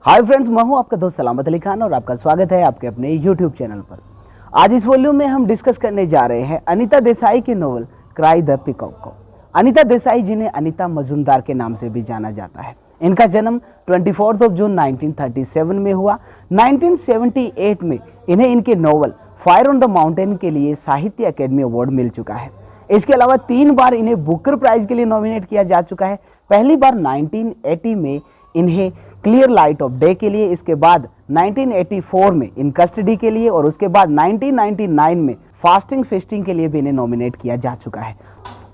Hi friends, मैं हूं आपका दोस्त सलामत अली खान और आपका स्वागत है आपके अपने यूट्यूब चैनल पर। आज इस वॉल्यूम में हम डिस्कस करने जा रहे हैं अनीता देसाई के नोवेल क्राई द पीकॉक को। अनीता देसाई जिन्हें अनीता मजूमदार के नाम से भी जाना जाता है। इनका जन्म 24 जून 1937 में हुआ। 1978 में इन्हें इनके novel fire on the mountain के लिए साहित्य अकेडमी अवार्ड मिल चुका है। इसके अलावा 3 बार इन्हें बुकर प्राइज के लिए नॉमिनेट किया जा चुका है। पहली बार 1980 में इन्हें क्लियर लाइट ऑफ डे के लिए, इसके बाद 1984 में इन कस्टडी के लिए और उसके बाद 1999 में फास्टिंग फिस्टिंग के लिए भी इन्हें नॉमिनेट किया जा चुका है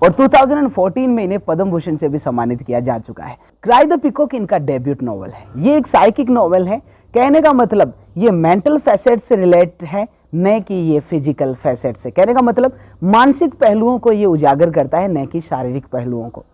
और 2014 में इन्हें पद्म भूषण से भी सम्मानित किया जा चुका है। क्राई द पीकॉक इनका डेब्यूट नॉवल है। ये एक साइकिक नॉवल है। कहने का मतलब ये मेंटल फैसेट से रिलेट है, न कि ये फिजिकल फैसेट से। कहने का मतलब मानसिक पहलुओं को ये उजागर करता है, न कि शारीरिक पहलुओं को।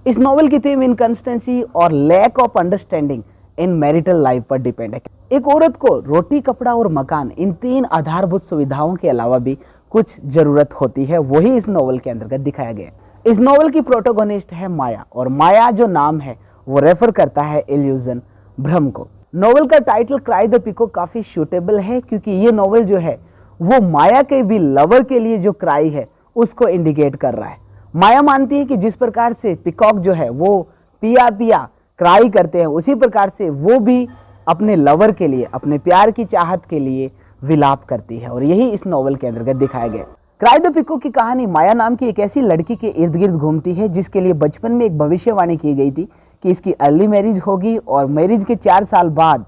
इस नॉवल की थीम इनकंसिस्टेंसी और lack of understanding in marital life पर डिपेंड है। एक औरत को रोटी, कपड़ा और मकान, इन 3 आधारभूत सुविधाओं के अलावा भी कुछ जरूरत होती है, वही इस नॉवल के अंतर्गत दिखाया गया है। इस नॉवल की प्रोटोगोनिस्ट है माया, और माया जो नाम है वो रेफर करता है इल्यूजन, भ्रम को। नॉवल का टाइटल क्राई द पीकॉक काफी सूटेबल है, क्योंकि ये नॉवल जो है वो माया के भी लवर के लिए जो क्राई है उसको इंडिकेट कर रहा है। माया मानती है कि जिस प्रकार से पीकॉक जो है वो पिया पिया क्राई करते हैं, उसी प्रकार से वो भी अपने लवर के लिए, अपने प्यार की चाहत के लिए विलाप करती है, और यही इस नॉवल के अंतर्गत दिखाया गया। क्राई द पीकॉक की कहानी माया नाम की एक ऐसी लड़की के इर्द गिर्द घूमती है जिसके लिए बचपन में एक भविष्यवाणी की गई थी कि इसकी अर्ली मैरिज होगी और मैरिज के 4 साल बाद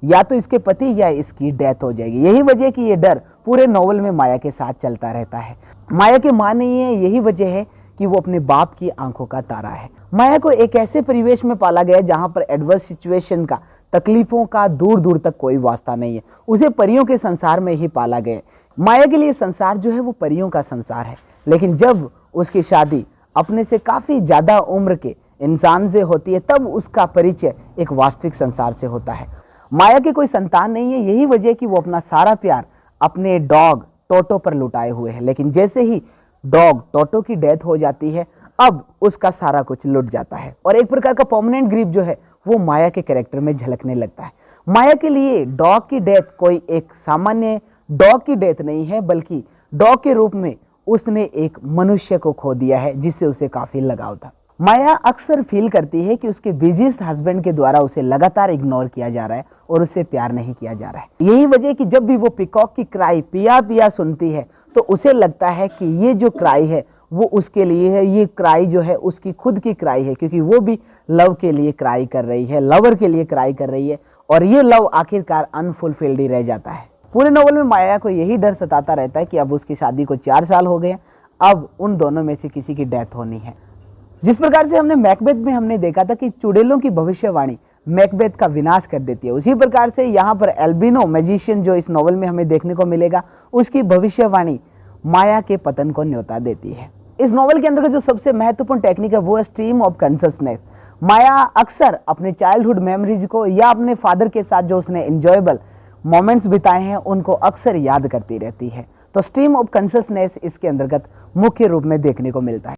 या तो इसके पति या इसकी डेथ हो जाएगी। यही वजह कि ये डर पूरे नॉवल में माया के साथ चलता रहता है। माया की मां नहीं है, यही वजह है कि वो अपने बाप की आंखों का तारा है। माया को एक ऐसे परिवेश में पाला गया जहां पर एडवर्स सिचुएशन का, तकलीफों का दूर दूर तक कोई वास्ता नहीं है। उसे परियों के संसार में ही पाला गया। माया के लिए संसार जो है वो परियों का संसार है, लेकिन जब उसकी शादी अपने से काफी ज्यादा उम्र के इंसान से होती है तब उसका परिचय एक वास्तविक संसार से होता है। माया के कोई संतान नहीं है, यही वजह कि वो अपना सारा प्यार अपने डॉग टोटो पर लुटाए हुए है। लेकिन जैसे ही डॉग टोटो की डेथ हो जाती है, अब उसका सारा कुछ लुट जाता है और एक प्रकार का परमानेंट ग्रीफ जो है वो माया के कैरेक्टर में झलकने लगता है। माया के लिए डॉग की डेथ कोई एक सामान्य डॉग की डेथ नहीं है, बल्कि डॉग के रूप में उसने एक मनुष्य को खो दिया है जिससे उसे काफी लगाव था। माया अक्सर फील करती है कि उसके बिजीस्ट हस्बैंड के द्वारा उसे लगातार इग्नोर किया जा रहा है और उससे प्यार नहीं किया जा रहा है। यही वजह कि जब भी वो पीकॉक की क्राई पिया पिया सुनती है तो उसे लगता है कि ये जो क्राई है वो उसके लिए है, ये क्राई जो है उसकी खुद की क्राई है, क्योंकि वो भी लव के लिए क्राई कर रही है, लवर के लिए क्राई कर रही है, और ये लव आखिरकार अनफुलफिल्ड ही रह जाता है। पूरे नॉवल में माया को यही डर सताता रहता है कि अब उसकी शादी को 4 साल हो गए, अब उन दोनों में से किसी की डेथ होनी है। जिस प्रकार से हमने मैकबेथ में हमने देखा था कि चुड़ैलों की भविष्यवाणी मैकबेथ का विनाश कर देती है, उसी प्रकार से यहाँ पर एल्बिनो मैजिशियन जो इस नॉवल में हमें देखने को मिलेगा, उसकी भविष्यवाणी माया के पतन को न्योता देती है। इस नॉवल के अंदर जो सबसे महत्वपूर्ण टेक्निक है वो है स्ट्रीम ऑफ कॉन्शियसनेस। माया अक्सर अपने चाइल्डहुड मेमोरीज को या अपने फादर के साथ जो उसने एंजॉयबल मोमेंट्स बिताए हैं उनको अक्सर याद करती रहती है। तो स्ट्रीम ऑफ कॉन्शियसनेस इसके अंतर्गत मुख्य रूप में देखने को मिलता है।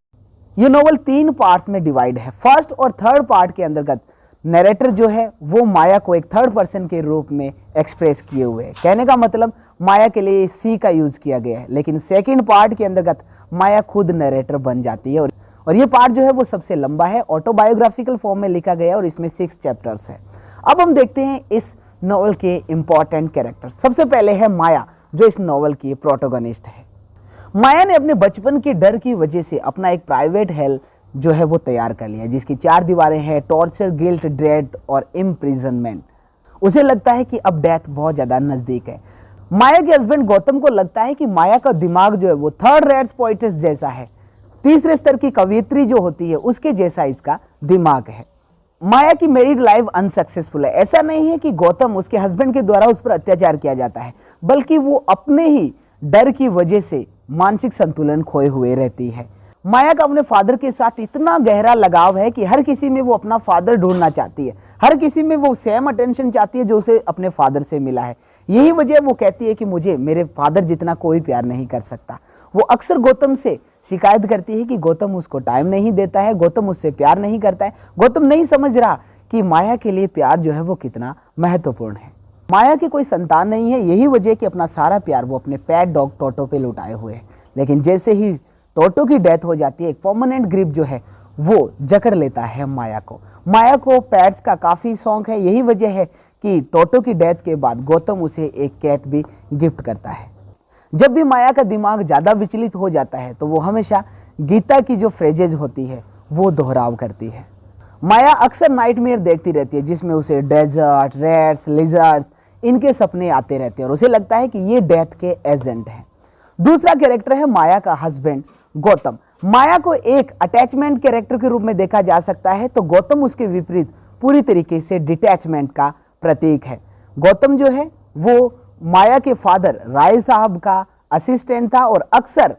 ये नॉवल 3 पार्ट्स में डिवाइड है। फर्स्ट और थर्ड पार्ट के अंतर्गत नरेटर जो है वो माया को एक थर्ड पर्सन के रूप में एक्सप्रेस किए हुए है। कहने का मतलब माया के लिए सी का यूज किया गया है, लेकिन सेकंड पार्ट के अंतर्गत माया खुद नरेटर बन जाती है और ये पार्ट जो है वो सबसे लंबा है, ऑटोबायोग्राफिकल फॉर्म में लिखा गया है और इसमें 6 चैप्टर्स है। अब हम देखते हैं इस नॉवल के इंपॉर्टेंट कैरेक्टर। सबसे पहले है माया, जो इस नॉवल की प्रोटोगनिस्ट है। माया ने अपने बचपन के डर की वजह से अपना एक प्राइवेट हेल जो है वो तैयार कर लिया, जिसकी 4 दीवारें हैं, टॉर्चर, गिल्ट, ड्रेड और इम्प्रिजनमेंट। उसे लगता है कि अब डेथ बहुत ज्यादा नजदीक है। माया के हस्बैंड गौतम को लगता है कि माया का दिमाग जो है वो थर्ड रेट्स पोइटिस जैसा है, 3रे स्तर की कवियत्री जो होती है उसके जैसा इसका दिमाग है। माया की मैरिड लाइफ अनसक्सेसफुल है। ऐसा नहीं है कि गौतम उसके हस्बैंड के द्वारा उस पर अत्याचार किया जाता है, बल्कि वो अपने ही डर की वजह से मानसिक संतुलन खोए हुए रहती है। माया का अपने फादर के साथ इतना गहरा लगाव है कि हर किसी में वो अपना फादर ढूंढना चाहती है, हर किसी में वो सेम अटेंशन चाहती है जो उसे अपने फादर से मिला है। यही वजह वो कहती है कि मुझे मेरे फादर जितना कोई प्यार नहीं कर सकता। वो अक्सर गौतम से शिकायत करती है कि गौतम उसको टाइम नहीं देता है, गौतम उससे प्यार नहीं करता है, गौतम नहीं समझ रहा कि माया के लिए प्यार जो है वो कितना महत्वपूर्ण है। माया की कोई संतान नहीं है, यही वजह कि अपना सारा प्यार वो अपने पेट डॉग टोटो पे लुटाए हुए हैं। लेकिन जैसे ही टोटो की डेथ हो जाती है, एक परमानेंट ग्रिप जो है वो जकड़ लेता है माया को। माया को पेट्स का काफ़ी शौक है, यही वजह है कि टोटो की डेथ के बाद गौतम उसे एक कैट भी गिफ्ट करता है। जब भी माया का दिमाग ज़्यादा विचलित हो जाता है तो वो हमेशा गीता की जो फ्रेजेज होती है वो दोहराव करती है। माया अक्सर नाइटमेयर देखती रहती है जिसमें उसे डेजर्ट, रेड्स, लिजर्ड्स इनके सपने आते रहते हैं और उसे लगता है कि ये डेथ के एजेंट हैं। दूसरा कैरेक्टर है माया का हस्बैंड गौतम। माया को एक अटैचमेंट कैरेक्टर के रूप में देखा जा सकता है तो गौतम उसके विपरीत पूरी तरीके से डिटैचमेंट का प्रतीक है। गौतम जो है वो माया के फादर राय साहब का असिस्टेंट था और अक्सर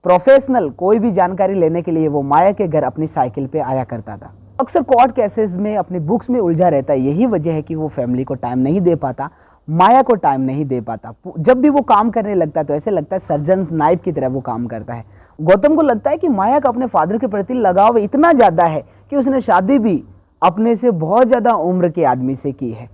प्रोफेशनल कोई भी जानकारी लेने के लिए वो माया के घर अपनी साइकिल पे आया करता था। अक्सर कोर्ट केसेस में अपनी बुक्स में उलझा रहता है, यही वजह है कि वो फैमिली को टाइम नहीं दे पाता, माया को टाइम नहीं दे पाता। जब भी वो काम करने लगता है तो ऐसे लगता है सर्जन नाइफ की तरह वो काम करता है। गौतम को लगता है कि माया का अपने फादर के प्रति लगाव इतना ज़्यादा है कि उसने शादी भी अपने से बहुत ज़्यादा उम्र के आदमी से की है।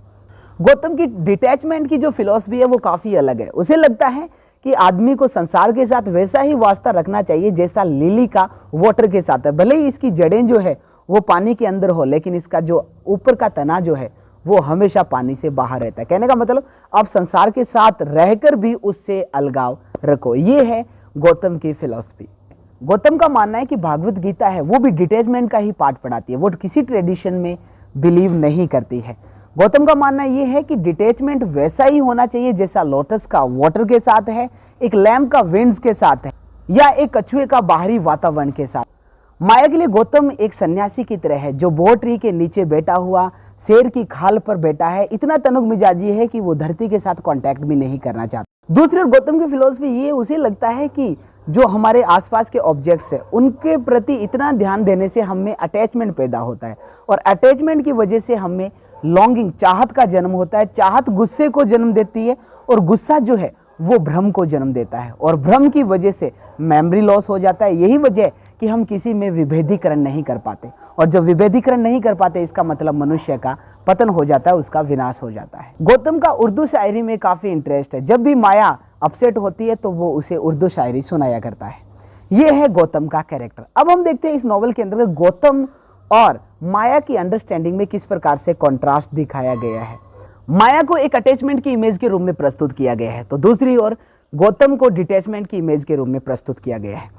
गौतम की डिटैचमेंट की जो फिलॉसफी है वो काफ़ी अलग है। उसे लगता है कि आदमी को संसार के साथ वैसा ही वास्ता रखना चाहिए जैसा लिली का वाटर के साथ है। भले ही इसकी जड़ें जो है वो पानी के अंदर हो, लेकिन इसका जो ऊपर का तना जो है वो हमेशा पानी से बाहर रहता है। कहने का मतलब आप संसार के साथ रहकर भी उससे अलगाव रखो। ये है गौतम की फिलॉसफी। गौतम का मानना है कि भागवत गीता है वो भी डिटैचमेंट का ही पाठ पढ़ाती है, वो किसी ट्रेडिशन में बिलीव नहीं करती है। गौतम का मानना यह है कि डिटैचमेंट वैसा ही होना चाहिए जैसा लोटस का वाटर के साथ है, एक लैम्प का विंड्स के साथ है, या एक कछुए का बाहरी वातावरण के साथ। माया के लिए गौतम एक सन्यासी की तरह है जो बोह ट्री के नीचे बैठा हुआ शेर की खाल पर बैठा है। इतना तनुक मिजाजी है कि वो धरती के साथ कांटेक्ट भी नहीं करना चाहता। दूसरी ओर गौतम की फिलॉसफी ये, उसे लगता है कि जो हमारे आसपास के ऑब्जेक्ट्स है उनके प्रति इतना ध्यान देने से हमें अटैचमेंट पैदा होता है और अटैचमेंट की वजह से हमें लॉन्गिंग, चाहत का जन्म होता है। चाहत गुस्से को जन्म देती है और गुस्सा जो है वो भ्रम को जन्म देता है और भ्रम की वजह से मेमोरी लॉस हो जाता है। यही वजह है कि हम किसी में विभेदीकरण नहीं कर पाते और जब विभेदीकरण नहीं कर पाते इसका मतलब मनुष्य का पतन हो जाता है, उसका विनाश हो जाता है। गौतम का उर्दू शायरी में काफ़ी इंटरेस्ट है। जब भी माया अपसेट होती है तो वो उसे उर्दू शायरी सुनाया करता है। ये है गौतम का कैरेक्टर। अब हम देखते हैं इस नॉवल के अंदर गौतम और माया की अंडरस्टैंडिंग में किस प्रकार से कॉन्ट्रास्ट दिखाया गया है। माया को एक अटैचमेंट की इमेज के रूप में प्रस्तुत किया गया है तो दूसरी ओर गौतम को डिटैचमेंट की इमेज के रूप में प्रस्तुत किया गया है।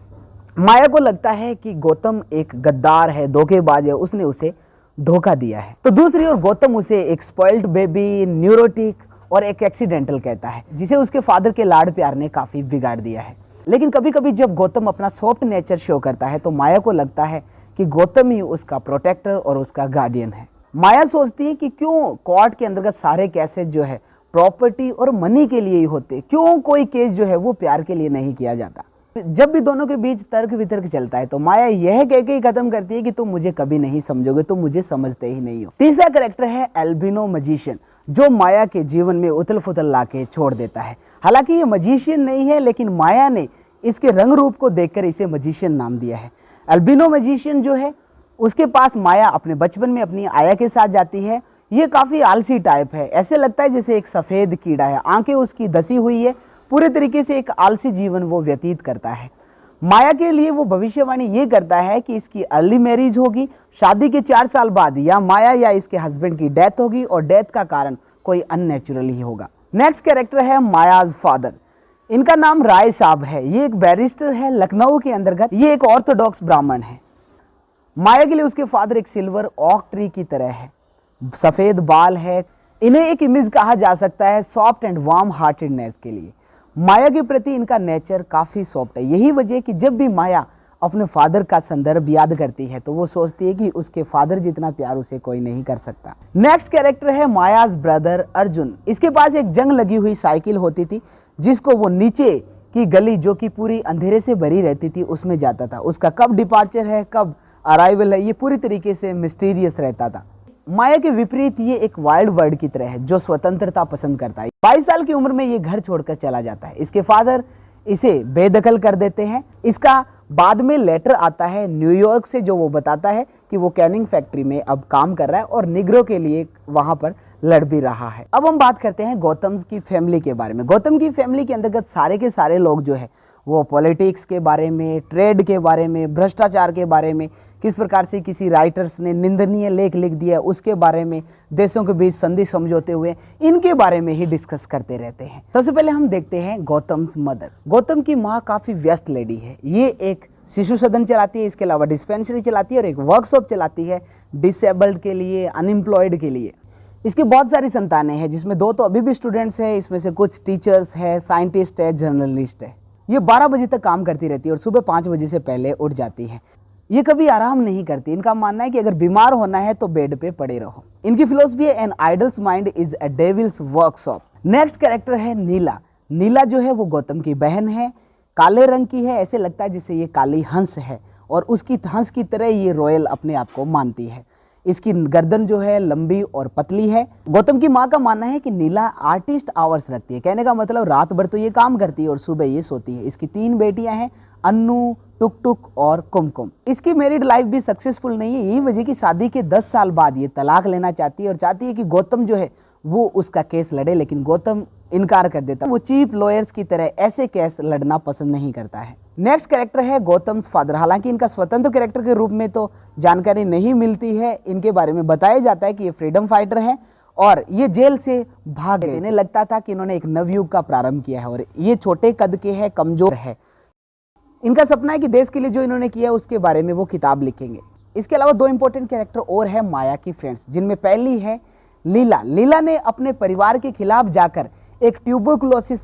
माया को लगता है कि गौतम एक गद्दार है, धोखेबाज है, उसने उसे धोखा दिया है। तो दूसरी ओर गौतम उसे एक स्पॉइल्ड बेबी, न्यूरोटिक और एक एक्सीडेंटल कहता है जिसे उसके फादर के लाड प्यार ने काफ़ी बिगाड़ दिया है। लेकिन कभी कभी जब गौतम अपना सॉफ्ट नेचर शो करता है तो माया को लगता है कि गौतम ही उसका प्रोटेक्टर और उसका गार्डियन है। माया सोचती है कि क्यों कोर्ट के अंतर्गत सारे केसेस जो है प्रॉपर्टी और मनी के लिए ही होते, क्यों कोई केस जो है वो प्यार के लिए नहीं किया जाता। जब भी दोनों के बीच तर्क वितर्क चलता है तो माया यह कह के ही खत्म करती है कि तुम मुझे कभी नहीं समझोगे, तुम मुझे समझते ही नहीं हो। तीसरा कैरेक्टर है एल्बिनो मजिशियन जो माया के जीवन में उथल फुथल ला के छोड़ देता है। हालांकि ये मजिशियन नहीं है लेकिन माया ने इसके रंग रूप को देखकर इसे मजिशियन नाम दिया है। एल्बिनो मजिशियन जो है उसके पास माया अपने बचपन में अपनी आया के साथ जाती है। ये काफ़ी आलसी टाइप है, ऐसे लगता है जैसे एक सफ़ेद कीड़ा है, आंखें उसकी धसी हुई है, पूरे तरीके से एक आलसी जीवन वो व्यतीत करता है। माया के लिए वो भविष्यवाणी ये करता है कि इसकी अर्ली मैरिज होगी, शादी के 4 साल बाद या माया या इसके हस्बैंड की डेथ होगी और डेथ का कारण कोई अननेचुरल ही होगा। नेक्स्ट कैरेक्टर है मायाज फादर। इनका नाम राय साहब है। ये एक बैरिस्टर है लखनऊ के अंतर्गत। ये एक ऑर्थोडॉक्स ब्राह्मण है। माया के लिए उसके फादर एक सिल्वर ऑक ट्री की तरह है, सफ़ेद बाल है। इन्हें एक इमेज कहा जा सकता है सॉफ्ट एंड वार्म हार्टेडनेस के लिए। माया के प्रति इनका नेचर काफ़ी सॉफ्ट है। यही वजह कि जब भी माया अपने फादर का संदर्भ याद करती है तो वो सोचती है कि उसके फादर जितना प्यार उसे कोई नहीं कर सकता। नेक्स्ट कैरेक्टर है मायाज ब्रदर अर्जुन। इसके पास एक जंग लगी हुई साइकिल होती थी जिसको वो नीचे की गली जो कि पूरी अंधेरे से भरी रहती थी उसमें जाता था। उसका कब डिपार्चर है, कब अराइवल है, ये पूरी तरीके से मिस्टीरियस रहता था। माया के विपरीत ये एक वाइल्ड बर्ड की तरह है जो स्वतंत्रता पसंद करता है। 22 साल की उम्र में ये घर छोड़कर चला जाता है। इसके फादर इसे बेदखल कर देते हैं। इसका बाद में लेटर आता है न्यूयॉर्क से, जो वो बताता है कि वो कैनिंग फैक्ट्री में अब काम कर रहा है और निग्रो के लिए वहां पर लड़ भी रहा है। अब हम बात करते हैं गौतम की फैमिली के बारे में। गौतम की फैमिली के अंतर्गत सारे के सारे लोग जो है वो पॉलिटिक्स के बारे में, ट्रेड के बारे में, भ्रष्टाचार के बारे में, किस प्रकार से किसी राइटर्स ने निंदनीय लेख लिख दिया उसके बारे में, देशों के बीच संधि समझौते हुए, इनके बारे में ही डिस्कस करते रहते हैं। सबसे पहले हम देखते हैं गौतम्स मदर। गौतम की माँ काफ़ी व्यस्त लेडी है। ये एक शिशु सदन चलाती है, इसके अलावा डिस्पेंसरी चलाती है और एक वर्कशॉप चलाती है डिसेबल्ड के लिए, अनएम्प्लॉयड के लिए। इसकी बहुत सारी संतानें हैं, जिसमें 2 तो अभी भी स्टूडेंट्स हैं, इसमें से कुछ टीचर्स है, साइंटिस्ट है, जर्नलिस्ट है। ये 12 बजे तक काम करती रहती है और सुबह 5 बजे से पहले उठ जाती है। ये कभी आराम नहीं करती। इनका मानना है कि अगर बीमार होना है तो बेड पे पड़े रहो। इनकी फिलोसफी है an idle's mind is a devil's workshop. Next character है नीला। नीला जो है वो गौतम की बहन है, काले रंग की है, ऐसे लगता है जैसे ये काली हंस है और उसकी हंस की तरह ये रॉयल अपने आप को मानती है। इसकी गर्दन जो है लंबी और पतली है। गौतम की माँ का मानना है कि नीला आर्टिस्ट आवर्स रखती है, कहने का मतलब रात भर तो ये काम करती है और सुबह ये सोती है। इसकी 3 बेटियां हैं, अन्नू, टुक टुक और कुमकुम। इसकी मैरिड लाइफ भी सक्सेसफुल नहीं है। यही वजह कि शादी के 10 साल बाद ये तलाक लेना चाहती है और चाहती है कि गौतम जो है वो उसका केस लड़े, लेकिन गौतम इनकार कर देता है। वो चीप लॉयर्स की तरह ऐसे केस लड़ना पसंद नहीं करता है। नेक्स्ट कैरेक्टर है गौतम्स फादर। हालांकि इनका स्वतंत्र कैरेक्टर के रूप में तो जानकारी नहीं मिलती है। इनके बारे में बताया जाता है कि ये फ्रीडम फाइटर हैं और ये जेल से भाग गए। इन्हें लगता था कि इन्होंने एक नवयुग का प्रारंभ किया है और ये छोटे कद के हैं, कमजोर है। इनका सपना है कि देश के लिए जो इन्होंने किया उसके बारे में वो किताब लिखेंगे। इसके अलावा 2 इंपॉर्टेंट कैरेक्टर और है माया की फ्रेंड्स, जिनमें पहली है लीला। लीला ने अपने परिवार के खिलाफ जाकर एक ट्यूबरकुलोसिस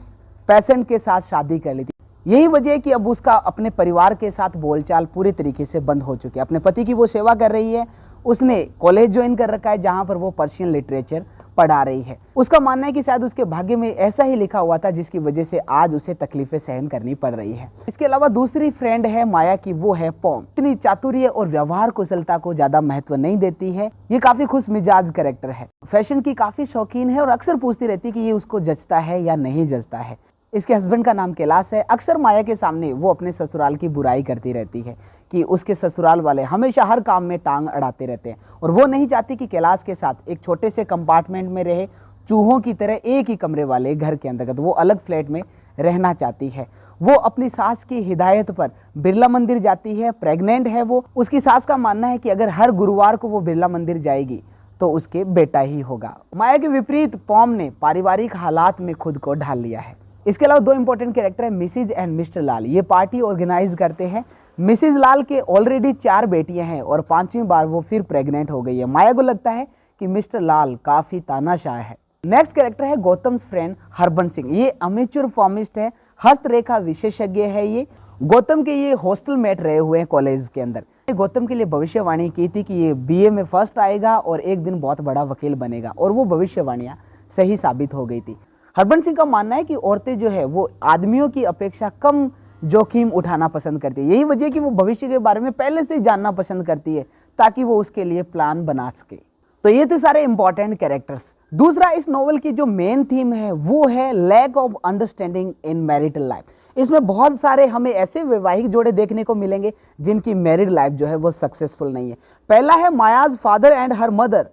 पेशेंट के साथ शादी कर ली थी। यही वजह है कि अब उसका अपने परिवार के साथ बोलचाल पूरी तरीके से बंद हो चुकी है। अपने पति की वो सेवा कर रही है। उसने कॉलेज ज्वाइन कर रखा है जहां पर वो पर्शियन लिटरेचर पढ़ा रही है। उसका मानना है कि शायद उसके भाग्य में ऐसा ही लिखा हुआ था जिसकी वजह से आज उसे तकलीफें सहन करनी पड़ रही है। इसके अलावा दूसरी फ्रेंड है माया की, वो है पॉम। इतनी चातुर्य और व्यवहार कुशलता को ज्यादा महत्व नहीं देती है। ये काफी खुश मिजाज कैरेक्टर है, फैशन की काफी शौकीन है और अक्सर पूछती रहती है कि ये उसको जचता है या नहीं जचता है। इसके हस्बैंड का नाम कैलाश है। अक्सर माया के सामने वो अपने ससुराल की बुराई करती रहती है कि उसके ससुराल वाले हमेशा हर काम में टांग अड़ाते रहते हैं और वो नहीं चाहती कि कैलाश के साथ एक छोटे से कंपार्टमेंट में रहे, चूहों की तरह एक ही कमरे वाले घर के अंतर्गत वो अलग फ्लैट में रहना चाहती है। वो अपनी सास की हिदायत पर बिरला मंदिर जाती है। प्रेग्नेंट है वो। उसकी सास का मानना है कि अगर हर गुरुवार को वो बिरला मंदिर जाएगी तो उसके बेटा ही होगा। माया के विपरीत पॉम ने पारिवारिक हालात में खुद को ढाल लिया है। इसके अलावा 2 इंपॉर्टेंट कैरेक्टर है मिसिज एंड मिस्टर लाल। ये पार्टी ऑर्गेनाइज करते हैं। मिसिज लाल के ऑलरेडी 4 बेटियां हैं और 5वीं बार वो फिर प्रेग्नेंट हो गई है। माया को लगता है कि मिस्टर लाल काफी तानाशाह है। नेक्स्ट कैरेक्टर है गौतम्स फ्रेंड हरबंस सिंह। ये अमेच्योर फॉर्मिस्ट है, हस्तरेखा विशेषज्ञ है। ये गौतम के ये हॉस्टल मेट रहे हुए हैं कॉलेज के अंदर। गौतम के लिए भविष्यवाणी की थी कि ये BA में फर्स्ट आएगा और एक दिन बहुत बड़ा वकील बनेगा और वो भविष्यवाणियां सही साबित हो गई थी। हरबंस सिंह का मानना है कि औरतें जो है वो आदमियों की अपेक्षा कम जोखिम उठाना पसंद करती है। यही वजह है कि वो भविष्य के बारे में पहले से जानना पसंद करती है ताकि वो उसके लिए प्लान बना सके। तो ये थे सारे इंपॉर्टेंट कैरेक्टर्स। दूसरा, इस नॉवल की जो मेन थीम है वो है lack of understanding in marital life. इसमें बहुत सारे हमें ऐसे वैवाहिक जोड़े देखने को मिलेंगे जिनकी मैरिड लाइफ जो है वो सक्सेसफुल नहीं है। पहला है Maya's father and her mother,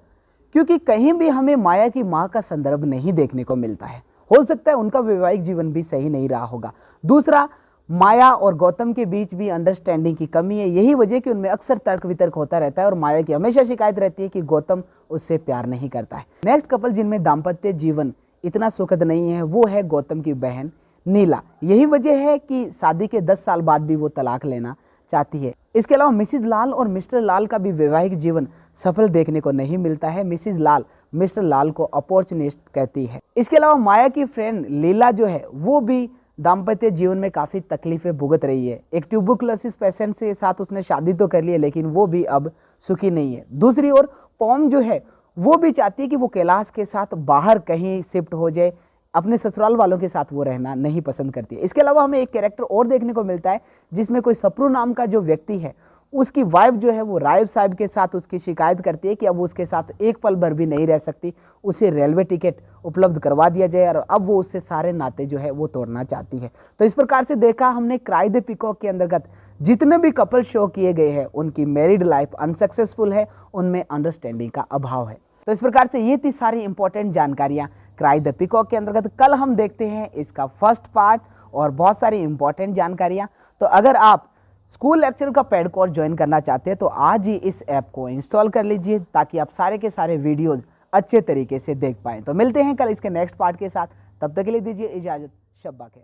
क्योंकि कहीं भी हमें माया की माँ का संदर्भ नहीं देखने को मिलता है। हो सकता है उनका वैवाहिक जीवन भी सही नहीं रहा होगा। दूसरा, माया और गौतम के बीच भी अंडरस्टैंडिंग की कमी है। यही वजह कि उनमें अक्सर तर्क वितर्क होता रहता है और माया की हमेशा शिकायत रहती है कि गौतम उससे प्यार नहीं करता है। नेक्स्ट कपल जिनमें दाम्पत्य जीवन इतना सुखद नहीं है वो है गौतम की बहन नीला। यही वजह है कि शादी के 10 साल बाद भी वो तलाक लेना चाहती है। इसके अलावा मिसिज लाल और मिस्टर लाल का भी वैवाहिक जीवन सफल देखने को नहीं मिलता है। मिसिज लाल मिस्टर लाल को अपॉर्चुनिस्ट कहती है। इसके अलावा माया की फ्रेंड लीला जो है वो भी दाम्पत्य जीवन में काफी तकलीफें भुगत रही है। एक ट्यूबरकुलोसिस पेशेंट के साथ उसने शादी तो कर ली है लेकिन वो भी अब सुखी नहीं है। दूसरी ओर पॉम जो है वो भी चाहती है कि वो कैलाश के साथ बाहर कहीं शिफ्ट हो जाए, अपने ससुराल वालों के साथ वो रहना नहीं पसंद करती है। इसके अलावा हमें एक कैरेक्टर और देखने को मिलता है जिसमें कोई सप्रू नाम का जो व्यक्ति है उसकी वाइफ जो है वो राइब साहब के साथ उसकी शिकायत करती है कि अब उसके साथ एक पल भर भी नहीं रह सकती, उसे रेलवे टिकट उपलब्ध करवा दिया जाए और अब वो उससे सारे नाते जो है वो तोड़ना चाहती है। तो इस प्रकार से देखा हमने क्राई द पीकॉक के अंतर्गत जितने भी कपल शो किए गए हैं उनकी मैरिड लाइफ अनसक्सेसफुल है, उनमें अंडरस्टैंडिंग का अभाव है। तो इस प्रकार से ये थी सारी इंपॉर्टेंट जानकारियां क्राई द पीकॉक के अंतर्गत। कल हम देखते हैं इसका फर्स्ट पार्ट और बहुत सारी इंपॉर्टेंट जानकारियां। तो अगर आप स्कूल लेक्चर का पेड कोर्स ज्वाइन करना चाहते हैं तो आज ही इस ऐप को इंस्टॉल कर लीजिए ताकि आप सारे के सारे वीडियोज अच्छे तरीके से देख पाएं। तो मिलते हैं कल इसके नेक्स्ट पार्ट के साथ, तब तक के लिए दीजिए इजाजत। शब्बा खैर।